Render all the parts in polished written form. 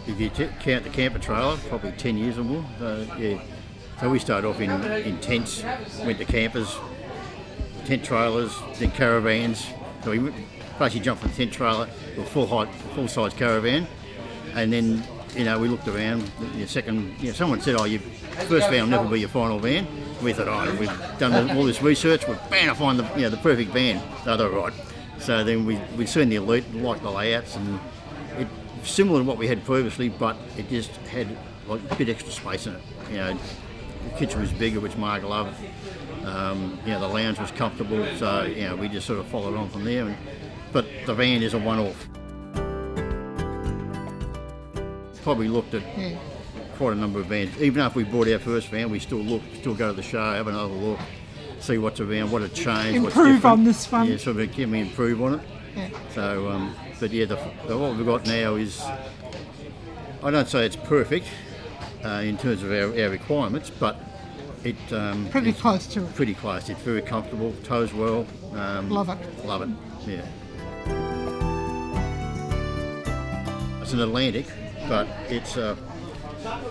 if you count the camper trailer, probably 10 years or more. So we started off in tents, went to campers, tent trailers, then caravans. So we basically jumped from the tent trailer to a full-size caravan, and then we looked around. Someone said, "Oh, your first van will never be your final van." We thought, "Oh, we've done all this research. We're bound to find the perfect van." No, they're right. So then we'd seen the Elite, liked the layouts, and it's similar to what we had previously, but it just had like a bit extra space in it. The kitchen was bigger, which Mark loved. The lounge was comfortable, so we just sort of followed on from there. But the van is a one-off. Probably looked at quite a number of vans. Even after we bought our first van, we still go to the show, have another look, see what's around, what had changed, improve what's different. On this one. Yeah, sort of can we improve on it? Yeah. So, what we've got now is, I don't say it's perfect in terms of our requirements, but it's close to it. Pretty close. It's very comfortable, tows well. Love it. Love it. Yeah. It's an Atlantic, but it's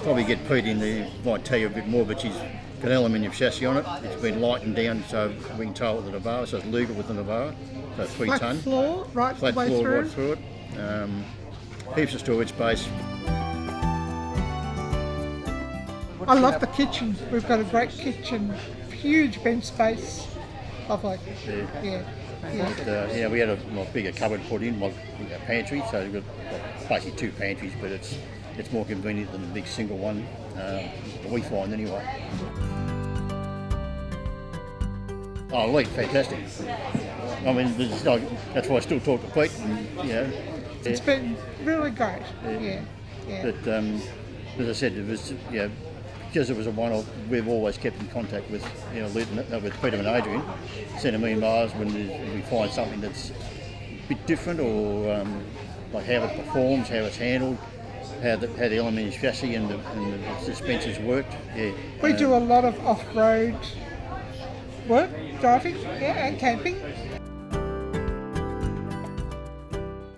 probably get Pete in there, might tell you a bit more, but she's got an aluminium chassis on it. It's been lightened down so we can tow it with the Navara, so it's legal with the Navara. So 3 Flat tonne. Floor, right Flat the way floor through. right through it. Heaps of storage space. I love the kitchen. We've got a great kitchen, huge bench space. Lovely. Yeah. We had a bigger cupboard put in, a pantry, so we've got basically 2 pantries, but it's more convenient than the big single one, we find anyway. Oh, Elite, fantastic. I mean, that's why I still talk to Pete. It's been really great. Yeah. But as I said, it was because it was a one-off. We've always kept in contact with with Peter and Adrian, send them emails when we find something that's a bit different, or like how it performs, how it's handled, how the aluminium chassis and the suspensions worked. Yeah. We do a lot of off-road work, driving, and camping.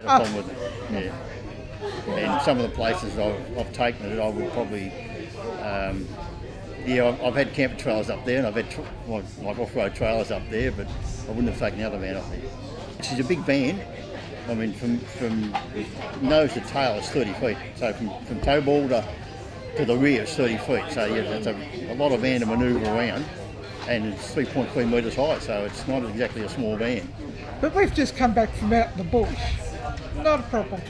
No problem with it. Yeah. And some of the places I've taken it, I would probably. I've had camper trailers up there, and I've had like off-road trailers up there, but I wouldn't have taken the other van up there. She's a big van. I mean, from nose to tail is 30 feet. So from toe ball to the rear is 30 feet. So that's a lot of van to manoeuvre around, and it's 3.3 metres high, so it's not exactly a small van. But we've just come back from out in the bush. Not a problem.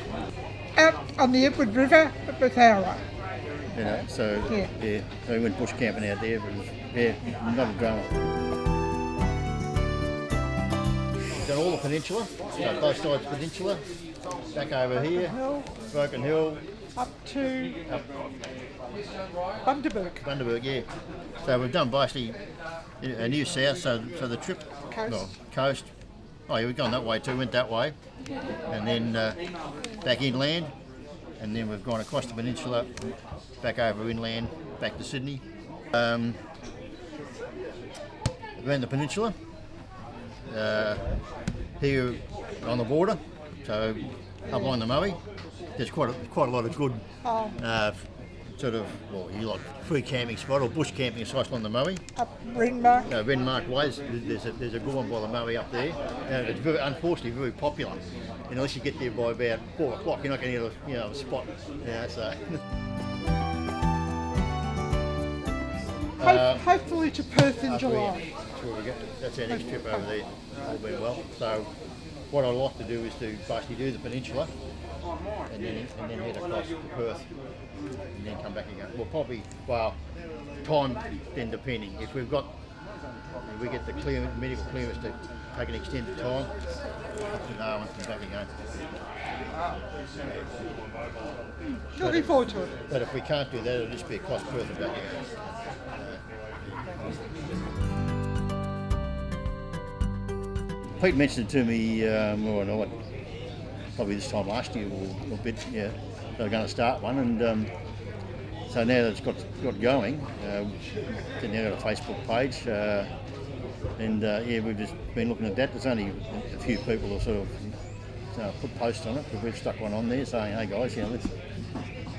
Out on the Edward River with our So we went bush camping out there, but it was, not a drama. We've done all the peninsula, so both sides of the peninsula, back over here, Broken Hill, up to Bundaberg. Yeah. So we've done basically a new south, so the trip, coast. Oh yeah, we've gone that way too, went that way, and then back inland, and then we've gone across the peninsula, back over inland, back to Sydney. Around the peninsula, here on the border, so up along the Murray, there's quite a lot of good free camping spot or bush camping sites along the Murray. Up Renmark. Renmark Ways, there's a good one by the Murray up there. It's unfortunately very popular. Unless you get there by about 4 o'clock, you're not going to get a spot. So. Hopefully to Perth in July. That's our next trip over there. All been well. So what I'd like to do is to basically do the peninsula and then head across to Perth and then come back again. We'll probably, time then depending. If we get the medical clearance to take an extended time, up to Darwin and back again. Looking forward to it. But if we can't do that, it'll just be across Perth and back again. Pete mentioned to me, probably this time last year or a bit, they were going to start one, and so now that it's got going, they've now got a Facebook page, and we've just been looking at that. There's only a few people who sort of put posts on it, but we've stuck one on there saying, hey guys,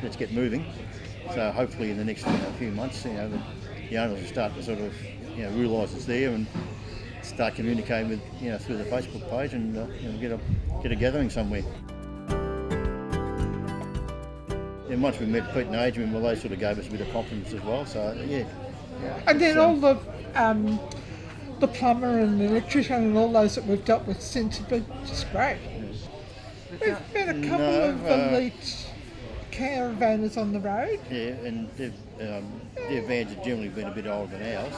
let's get moving. So hopefully in the next few months, the owners will start to sort of realise it's there and start communicating with through the Facebook page and get a gathering somewhere. And once we met Pete and Adrian, well, they sort of gave us a bit of confidence as well. So yeah. And then all the plumber and the electrician and all those that we've dealt with since have been just great. We've met a couple of Elite Caravanners on the road. Yeah, and their vans have generally been a bit older than ours.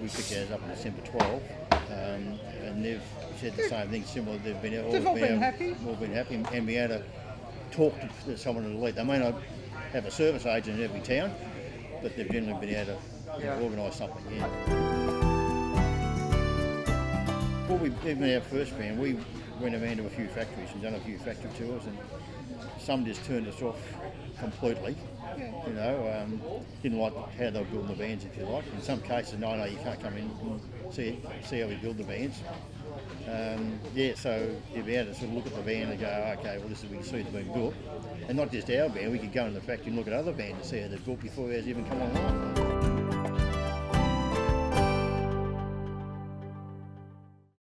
We picked ours up on December 12, and they've said the same thing, similar. They've all been happy. All been happy, and be able to talk to someone at Elite. They may not have a service agent in every town, but they've generally been able to organise something. Yeah. Before we even our first van, we went around to a few factories and done a few factory tours, and some just turned us off completely. Didn't like how they were building the vans, if you like. In some cases, no, you can't come in and see how we build the vans. So you'd be able to sort of look at the van and go, okay, well, this is we can see it's been built. And not just our van, we could go into the factory and look at other vans and see how they're built before ours even come online.